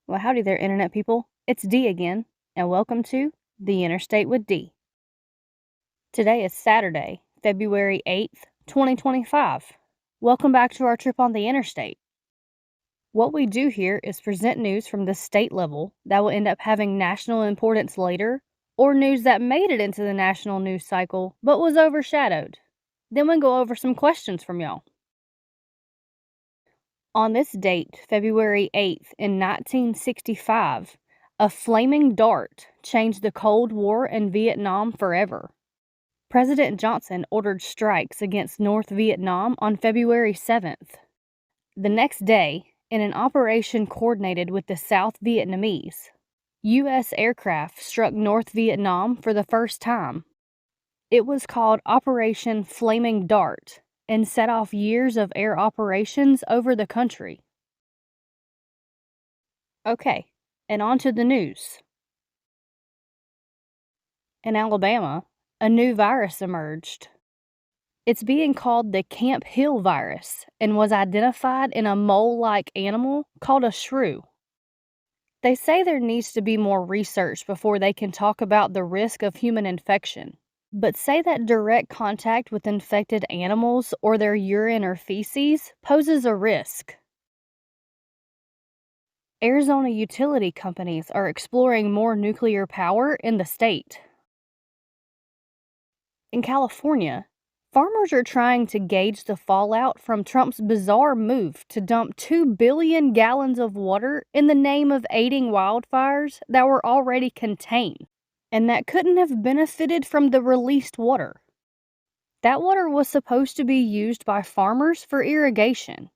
Well, howdy there, Internet people. It's Dee again, and welcome to the Interstate with Dee. Today is Saturday, February 8th, 2025. Welcome back to our trip on the Interstate. What we do here is present news from the state level that will end up having national importance later, or news that made it into the national news cycle but was overshadowed. Then we go over some questions from y'all. On this date, February 8th, in 1965, a flaming dart changed the Cold War in Vietnam forever. President Johnson ordered strikes against North Vietnam on February 7th. The next day, in an operation coordinated with the South Vietnamese, U.S. aircraft struck North Vietnam for the first time. It was called Operation Flaming Dart and set off years of air operations over the country. Okay, and on to the news. In Alabama, a new virus emerged. It's being called the Camp Hill virus and was identified in a mole-like animal called a shrew. They say there needs to be more research before they can talk about the risk of human infection, but say that direct contact with infected animals or their urine or feces poses a risk. Arizona utility companies are exploring more nuclear power in the state. In California, farmers are trying to gauge the fallout from Trump's bizarre move to dump 2 billion gallons of water in the name of aiding wildfires that were already contained and that couldn't have benefited from the released water. That water was supposed to be used by farmers for irrigation.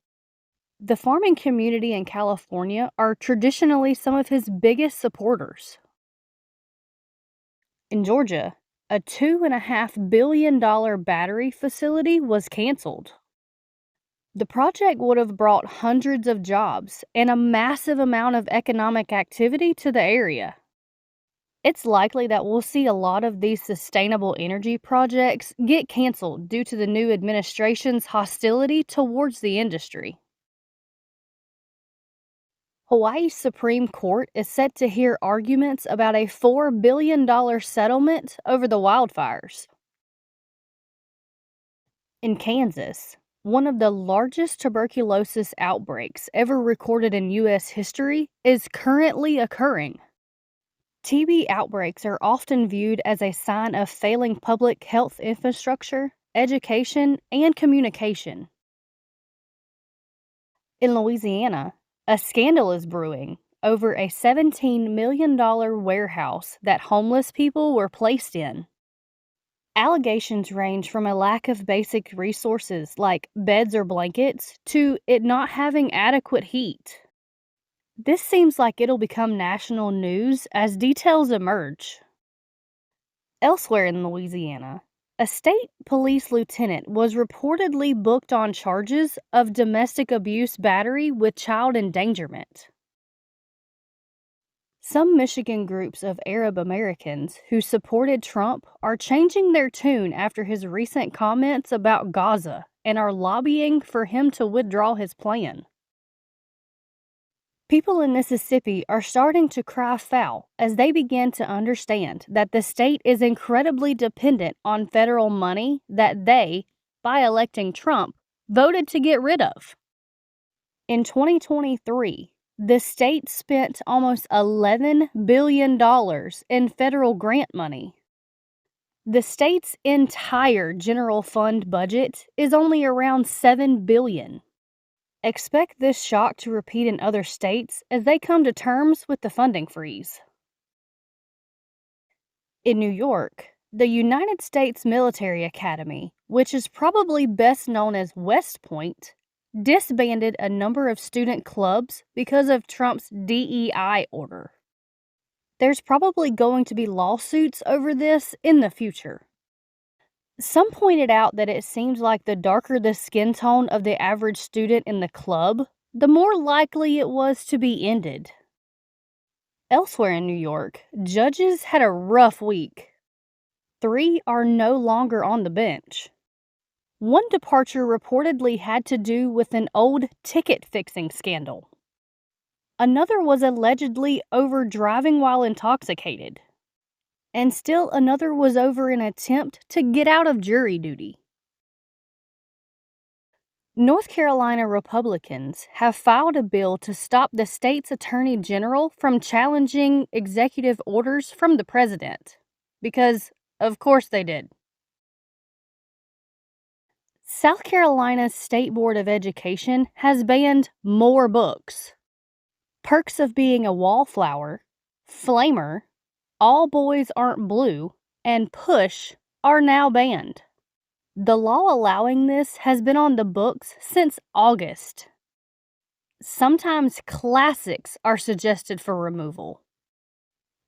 The farming community in California are traditionally some of his biggest supporters. In Georgia, a $2.5 billion battery facility was canceled. The project would have brought hundreds of jobs and a massive amount of economic activity to the area. It's likely that we'll see a lot of these sustainable energy projects get canceled due to the new administration's hostility towards the industry. Hawaii's Supreme Court is set to hear arguments about a $4 billion settlement over the wildfires. In Kansas, one of the largest tuberculosis outbreaks ever recorded in U.S. history is currently occurring. TB outbreaks are often viewed as a sign of failing public health infrastructure, education, and communication. In Louisiana, a scandal is brewing over a $17 million warehouse that homeless people were placed in. Allegations range from a lack of basic resources like beds or blankets to it not having adequate heat. This seems like it'll become national news as details emerge. Elsewhere in Louisiana, a state police lieutenant was reportedly booked on charges of domestic abuse battery with child endangerment. Some Michigan groups of Arab Americans who supported Trump are changing their tune after his recent comments about Gaza and are lobbying for him to withdraw his plan. People in Mississippi are starting to cry foul as they begin to understand that the state is incredibly dependent on federal money that they, by electing Trump, voted to get rid of. In 2023, the state spent almost $11 billion in federal grant money. The state's entire general fund budget is only around $7 billion. Expect this shock to repeat in other states as they come to terms with the funding freeze. In New York, the United States Military Academy, which is probably best known as West Point, disbanded a number of student clubs because of Trump's DEI order. There's probably going to be lawsuits over this in the future. Some pointed out that it seems like the darker the skin tone of the average student in the club, the more likely it was to be ended. Elsewhere in New York, judges had a rough week. 3 are no longer on the bench. One departure reportedly had to do with an old ticket-fixing scandal. Another was allegedly over driving while intoxicated. And still another was over an attempt to get out of jury duty. North Carolina Republicans have filed a bill to stop the state's attorney general from challenging executive orders from the president. Because, of course, they did. South Carolina's State Board of Education has banned more books. Perks of Being a Wallflower, Flamer, All Boys Aren't Blue, and Push are now banned. The law allowing this has been on the books since August. Sometimes classics are suggested for removal.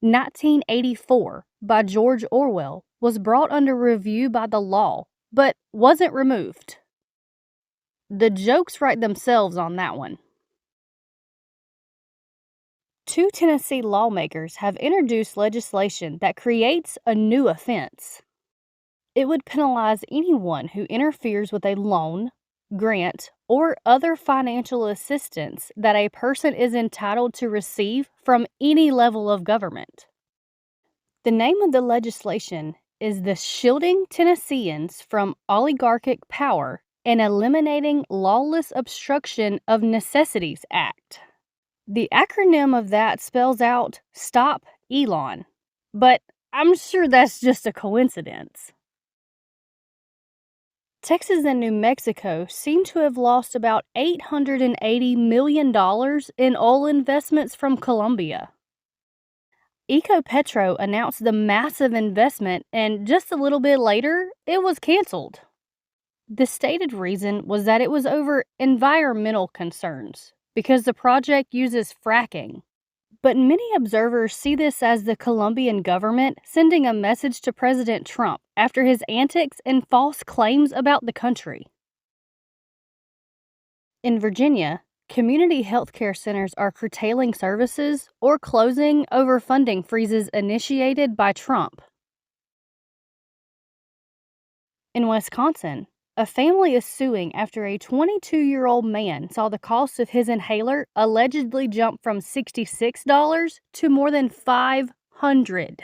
1984 by George Orwell was brought under review by the law, but wasn't removed. The jokes write themselves on that one. 2 Tennessee lawmakers have introduced legislation that creates a new offense. It would penalize anyone who interferes with a loan, grant, or other financial assistance that a person is entitled to receive from any level of government. The name of the legislation is the Shielding Tennesseans from Oligarchic Power and Eliminating Lawless Obstruction of Necessities Act. The acronym of that spells out Stop Elon, but I'm sure that's just a coincidence. Texas and New Mexico seem to have lost about $880 million in oil investments from Colombia. Ecopetro announced the massive investment, and just a little bit later, it was canceled. The stated reason was that it was over environmental concerns, because the project uses fracking. But many observers see this as the Colombian government sending a message to President Trump after his antics and false claims about the country. In Virginia, community health care centers are curtailing services or closing over funding freezes initiated by Trump. In Wisconsin, a family is suing after a 22-year-old man saw the cost of his inhaler allegedly jump from $66 to more than $500.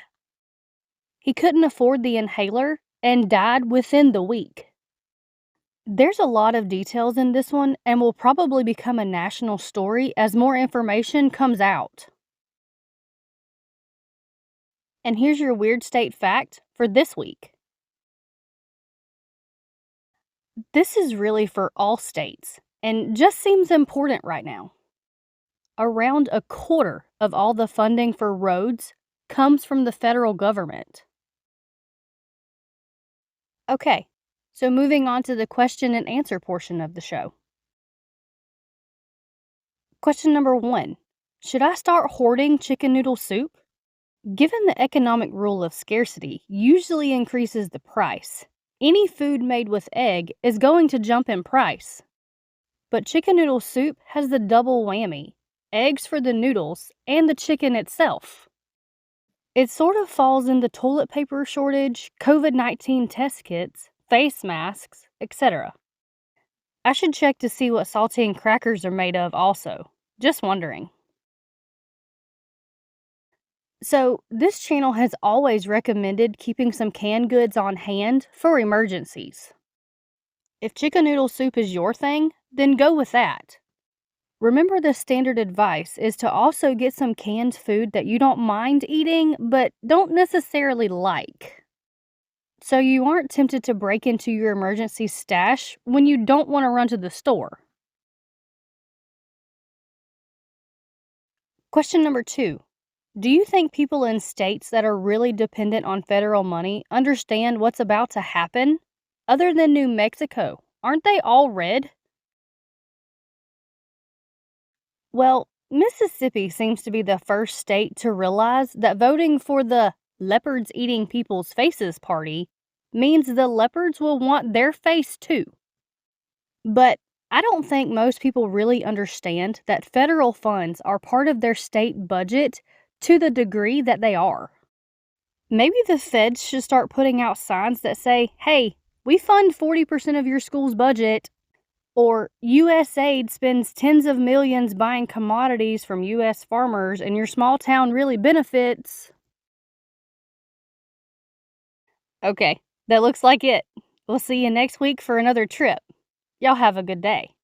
He couldn't afford the inhaler and died within the week. There's a lot of details in this one and will probably become a national story as more information comes out. And here's your weird state fact for this week. This is really for all states and just seems important right now. Around a quarter of all the funding for roads comes from the federal government. Okay, so moving on to the question and answer portion of the show. Question number 1. Should I start hoarding chicken noodle soup? Given the economic rule of scarcity usually increases the price, any food made with egg is going to jump in price. But chicken noodle soup has the double whammy: eggs for the noodles and the chicken itself. It sort of falls in the toilet paper shortage, COVID-19 test kits, face masks, etc. I should check to see what saltine crackers are made of also. Just wondering. So, this channel has always recommended keeping some canned goods on hand for emergencies. If chicken noodle soup is your thing, then go with that. Remember, the standard advice is to also get some canned food that you don't mind eating but don't necessarily like, so you aren't tempted to break into your emergency stash when you don't want to run to the store. Question number 2. Do you think people in states that are really dependent on federal money understand what's about to happen? Other than New Mexico, aren't they all red? Well, Mississippi seems to be the first state to realize that voting for the Leopards Eating People's Faces party means the leopards will want their face too. But I don't think most people really understand that federal funds are part of their state budget to the degree that they are. Maybe the feds should start putting out signs that say, hey, we fund 40% of your school's budget. Or USAID spends tens of millions buying commodities from US farmers and your small town really benefits. Okay, that looks like it. We'll see you next week for another trip. Y'all have a good day.